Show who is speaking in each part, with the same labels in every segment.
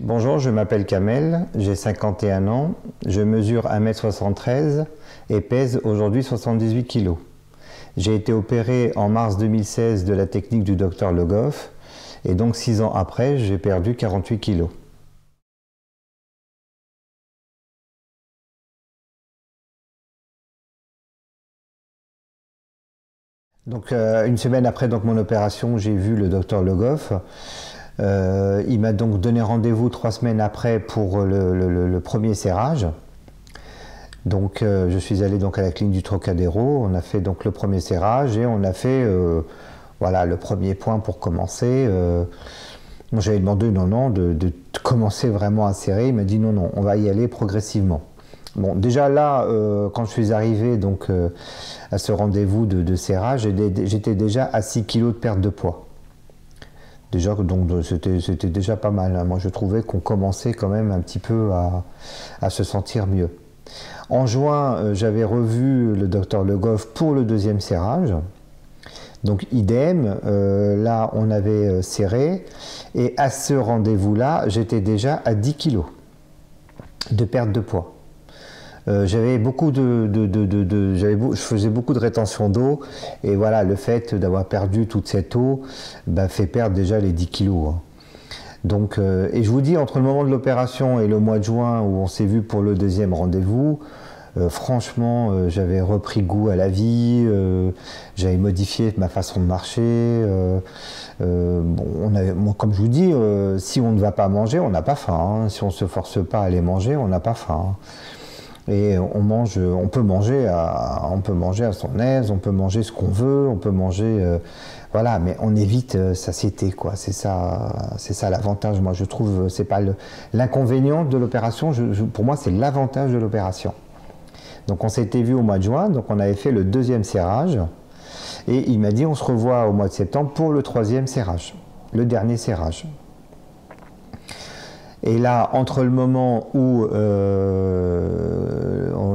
Speaker 1: Bonjour, je m'appelle Kamel, j'ai 51 ans, je mesure 1m73 et pèse aujourd'hui 78 kg. J'ai été opéré en mars 2016 de la technique du docteur Le Goff et donc 6 ans après, j'ai perdu 48 kg. Donc une semaine après mon opération, j'ai vu le docteur Le Goff. Il m'a donc donné rendez-vous 3 semaines après pour le premier serrage. Donc je suis allé donc à la clinique du Trocadéro, on a fait donc le premier serrage et on a fait voilà, le premier point pour commencer. Moi j'avais demandé de commencer vraiment à serrer, il m'a dit non, on va y aller progressivement. Bon, déjà là, quand je suis arrivé donc, à ce rendez-vous de serrage, j'étais déjà à 6 kg de perte de poids. Déjà, donc c'était déjà pas mal, hein. Moi je trouvais qu'on commençait quand même un petit peu à se sentir mieux. En juin, j'avais revu le docteur Le Goff pour le deuxième serrage. Donc idem, là on avait serré et à ce rendez-vous-là, j'étais déjà à 10 kg de perte de poids. J'avais beaucoup je faisais beaucoup de rétention d'eau et voilà, le fait d'avoir perdu toute cette eau fait perdre déjà les 10 kilos. Hein. Donc, et je vous dis, entre le moment de l'opération et le mois de juin où on s'est vu pour le deuxième rendez-vous, franchement, j'avais repris goût à la vie, j'avais modifié ma façon de marcher. Bon, moi, comme je vous dis, si on ne va pas manger, on n'a pas faim. Hein. Si on ne se force pas à aller manger, on n'a pas faim. Hein. Et on peut manger à son aise, on peut manger ce qu'on veut, on peut manger, voilà, mais on évite satiété, quoi. C'est ça l'avantage. Moi, je trouve, c'est pas l'inconvénient de l'opération. Pour moi, c'est l'avantage de l'opération. Donc, on s'était vu au mois de juin, donc on avait fait le deuxième serrage, et il m'a dit, on se revoit au mois de septembre pour le troisième serrage, le dernier serrage. Et là, entre le moment où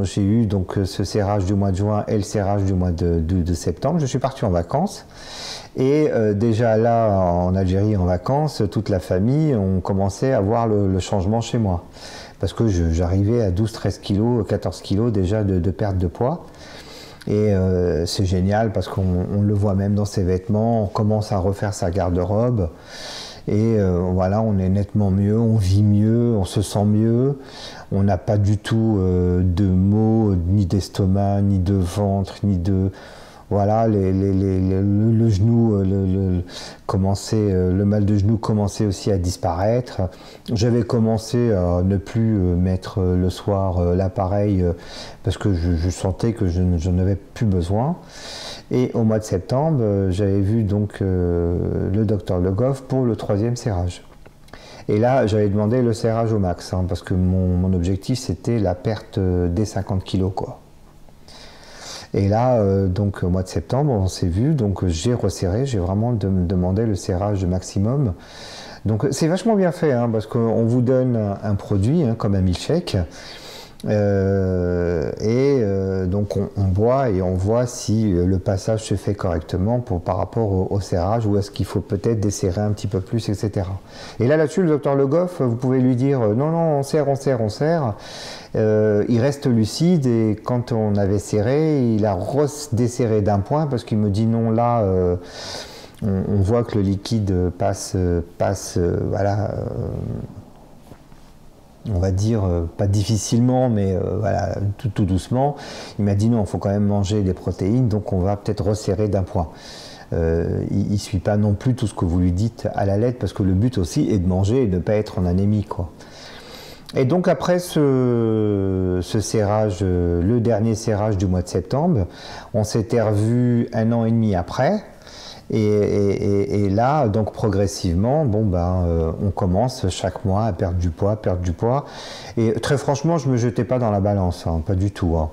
Speaker 1: j'ai eu donc ce serrage du mois de juin et le serrage du mois de septembre, je suis parti en vacances. Et déjà là, en Algérie, en vacances, toute la famille, on commençait à voir le changement chez moi. Parce que j'arrivais à 12-13 kg, 14 kg déjà de perte de poids. Et c'est génial parce qu'on le voit même dans ses vêtements, on commence à refaire sa garde-robe. Et voilà, on est nettement mieux, on vit mieux, on se sent mieux. On n'a pas du tout de maux, ni d'estomac, ni de ventre, ni de... Voilà, le genou, le mal de genou commençait aussi à disparaître. J'avais commencé à ne plus mettre le soir l'appareil parce que je sentais que je n'en avais plus besoin. Et au mois de septembre, j'avais vu donc le docteur Le Goff pour le troisième serrage. Et là, j'avais demandé le serrage au max, hein, parce que mon objectif, c'était la perte des 50 kg, quoi. Et là, donc au mois de septembre, on s'est vu, donc j'ai resserré, j'ai vraiment demandé le serrage maximum. Donc c'est vachement bien fait, hein, parce qu'on vous donne un produit, hein, comme un milkshake, donc on boit et on voit si le passage se fait correctement par rapport au serrage ou est-ce qu'il faut peut-être desserrer un petit peu plus, etc. Et là-dessus, le docteur Le Goff, vous pouvez lui dire non, on serre. Il reste lucide et quand on avait serré, il a redesserré d'un point parce qu'il me dit non, là, on voit que le liquide passe voilà. On va dire, pas difficilement, mais voilà, tout doucement. Il m'a dit non, il faut quand même manger des protéines, donc on va peut-être resserrer d'un point. Il ne suit pas non plus tout ce que vous lui dites à la lettre, parce que le but aussi est de manger et de ne pas être en anémie, quoi. Et donc après ce serrage, le dernier serrage du mois de septembre, on s'était revu 1 an et demi après. Et là, donc progressivement, on commence chaque mois à perdre du poids. Et très franchement, je ne me jetais pas dans la balance, hein, pas du tout. Hein.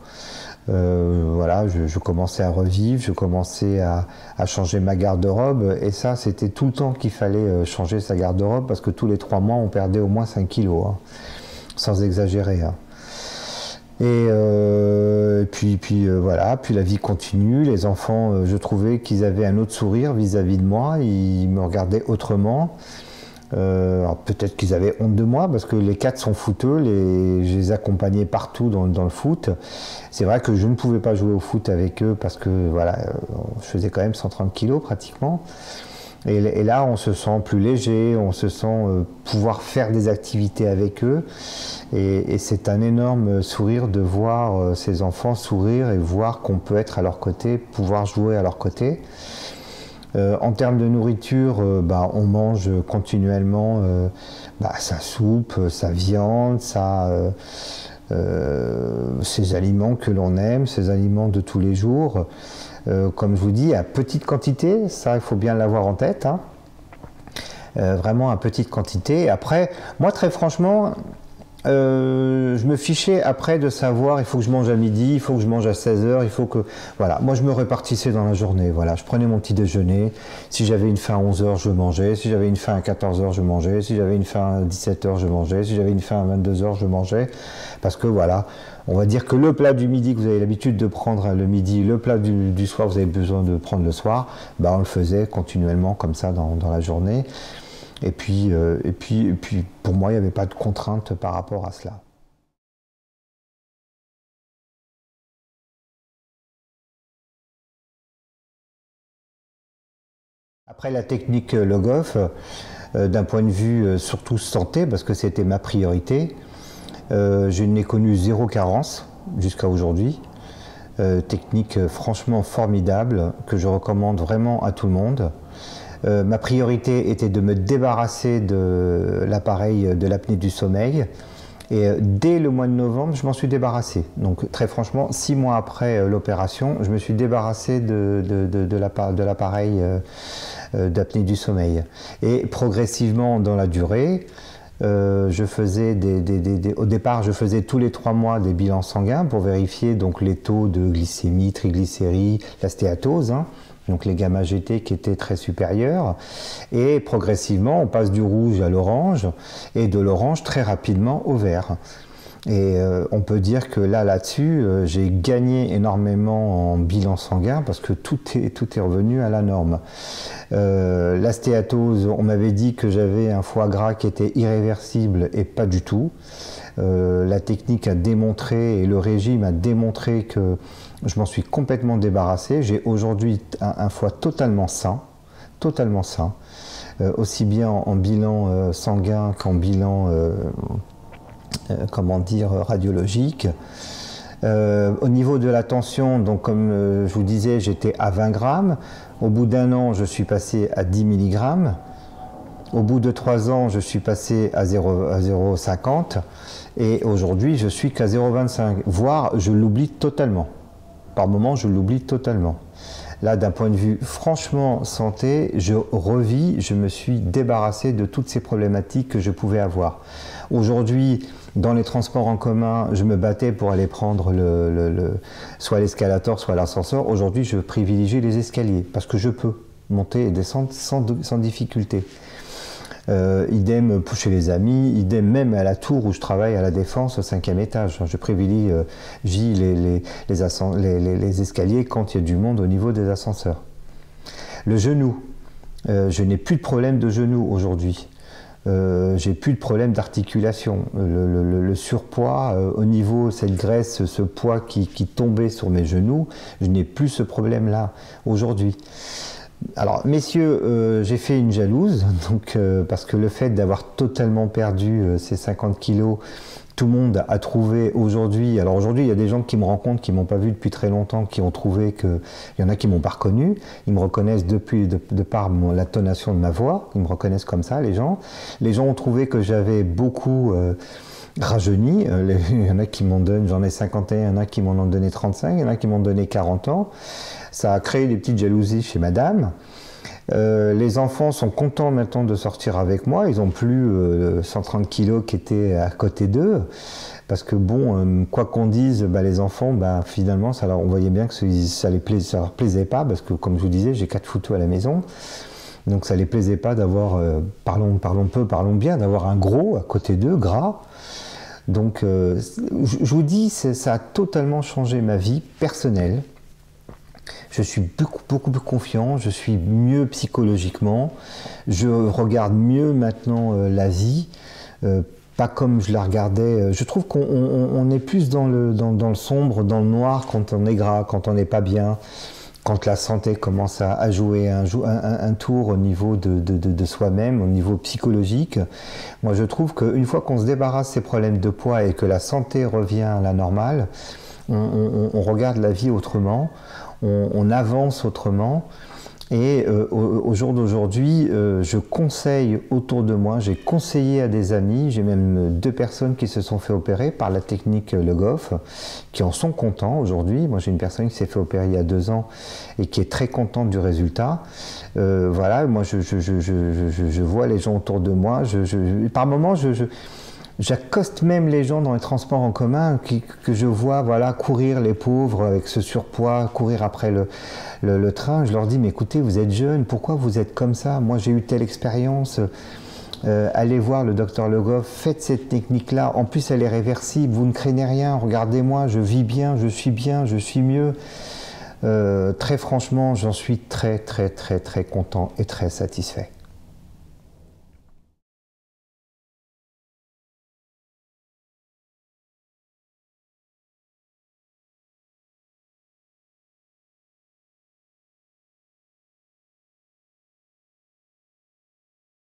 Speaker 1: Voilà, je commençais à revivre, je commençais à changer ma garde-robe. Et ça, c'était tout le temps qu'il fallait changer sa garde-robe parce que tous les 3 mois, on perdait au moins 5 kilos, hein, sans exagérer. Hein. Et puis voilà, puis la vie continue. Les enfants, je trouvais qu'ils avaient un autre sourire vis-à-vis de moi. Ils me regardaient autrement. Alors peut-être qu'ils avaient honte de moi parce que les 4 sont footeux, je les accompagnais partout dans le foot. C'est vrai que je ne pouvais pas jouer au foot avec eux parce que voilà, je faisais quand même 130 kilos pratiquement. Et là, on se sent plus léger, on se sent pouvoir faire des activités avec eux. Et c'est un énorme sourire de voir ces enfants sourire et voir qu'on peut être à leur côté, pouvoir jouer à leur côté. En termes de nourriture, on mange continuellement sa soupe, sa viande, ces aliments que l'on aime, ces aliments de tous les jours. Comme je vous dis, à petite quantité, ça il faut bien l'avoir en tête, hein. Vraiment à petite quantité. Après, moi très franchement, je me fichais après de savoir il faut que je mange à midi, il faut que je mange à 16h, il faut que... Voilà, moi je me répartissais dans la journée, voilà, je prenais mon petit déjeuner, si j'avais une faim à 11h je mangeais, si j'avais une faim à 14h je mangeais, si j'avais une faim à 17h je mangeais, si j'avais une faim à 22h je mangeais, parce que voilà, on va dire que le plat du midi que vous avez l'habitude de prendre le midi, le plat du soir que vous avez besoin de prendre le soir, on le faisait continuellement comme ça dans la journée. Et puis, pour moi, il n'y avait pas de contrainte par rapport à cela. Après la technique Logov, d'un point de vue surtout santé, parce que c'était ma priorité, je n'ai connu 0 carence jusqu'à aujourd'hui. Technique franchement formidable que je recommande vraiment à tout le monde. Ma priorité était de me débarrasser de l'appareil de l'apnée du sommeil et dès le mois de novembre je m'en suis débarrassé. Donc très franchement 6 mois après l'opération je me suis débarrassé de l'appareil d'apnée du sommeil et progressivement dans la durée je faisais au départ je faisais tous les 3 mois des bilans sanguins pour vérifier donc les taux de glycémie, triglycérides, la stéatose, hein. Donc les gamma GT qui étaient très supérieurs, et progressivement on passe du rouge à l'orange, et de l'orange très rapidement au vert. Et on peut dire que là-dessus, j'ai gagné énormément en bilan sanguin parce que tout est revenu à la norme. La stéatose, on m'avait dit que j'avais un foie gras qui était irréversible et pas du tout. La technique a démontré et le régime a démontré que je m'en suis complètement débarrassé. J'ai aujourd'hui un foie totalement sain, aussi bien en bilan sanguin qu'en bilan radiologique. Au niveau de la tension, donc comme je vous disais, j'étais à 20 grammes. Au bout d'1 an, je suis passé à 10 mg. Au bout de 3 ans, je suis passé à 0,50 et aujourd'hui, je suis qu'à 0,25, voire je l'oublie totalement. Par moment, je l'oublie totalement. Là, d'un point de vue franchement santé, je revis, je me suis débarrassé de toutes ces problématiques que je pouvais avoir. Aujourd'hui, dans les transports en commun, je me battais pour aller prendre soit l'escalator, soit l'ascenseur. Aujourd'hui, je privilégie les escaliers parce que je peux monter et descendre sans difficulté. Idem chez les amis, idem même à la tour où je travaille à la Défense au 5e étage. Je privilégie les escaliers quand il y a du monde au niveau des ascenseurs. Le genou, je n'ai plus de problème de genou aujourd'hui. J'ai plus de problème d'articulation. Le surpoids, au niveau cette graisse, ce poids qui tombait sur mes genoux, je n'ai plus ce problème-là aujourd'hui. Alors, messieurs, j'ai fait une jalouse, donc, parce que le fait d'avoir totalement perdu ces 50 kilos, tout le monde a trouvé aujourd'hui. Alors aujourd'hui, il y a des gens qui me rencontrent, qui ne m'ont pas vu depuis très longtemps, qui ont trouvé que. Il y en a qui ne m'ont pas reconnu. Ils me reconnaissent de par l'intonation de ma voix. Ils me reconnaissent comme ça, les gens. Les gens ont trouvé que j'avais beaucoup rajeuni. Il y en a qui m'en donnent, j'en ai 51, il y en a qui m'en ont donné 35, il y en a qui m'ont donné 40 ans. Ça a créé des petites jalousies chez madame. Les enfants sont contents maintenant de sortir avec moi. Ils n'ont plus 130 kilos qui étaient à côté d'eux. Parce que bon, quoi qu'on dise, les enfants, finalement, on voyait bien que ça leur plaisait pas. Parce que comme je vous disais, j'ai 4 photos à la maison. Donc ça les plaisait pas d'avoir, parlons peu, parlons bien, d'avoir un gros à côté d'eux, gras. Donc je vous dis, ça a totalement changé ma vie personnelle. Je suis beaucoup plus confiant, je suis mieux psychologiquement, je regarde mieux maintenant la vie, pas comme je la regardais. Je trouve qu'on est plus dans le sombre, dans le noir quand on est gras, quand on n'est pas bien, quand la santé commence à jouer un tour au niveau de soi-même, au niveau psychologique. Moi je trouve qu'une fois qu'on se débarrasse de ces problèmes de poids et que la santé revient à la normale, on regarde la vie autrement, on avance autrement. Et au jour d'aujourd'hui, je conseille autour de moi, j'ai conseillé à des amis, j'ai même 2 personnes qui se sont fait opérer par la technique Le Goff, qui en sont contents aujourd'hui. Moi j'ai une personne qui s'est fait opérer il y a 2 ans et qui est très contente du résultat. Voilà, moi je vois les gens autour de moi, par moments j'accoste même les gens dans les transports en commun que je vois voilà, courir les pauvres avec ce surpoids, courir après le train. Je leur dis, mais écoutez, vous êtes jeunes, pourquoi vous êtes comme ça? Moi, j'ai eu telle expérience. Allez voir le docteur Le Goff, faites cette technique-là. En plus, elle est réversible, vous ne craignez rien. Regardez-moi, je vis bien, je suis mieux. Très franchement, j'en suis très content et très satisfait.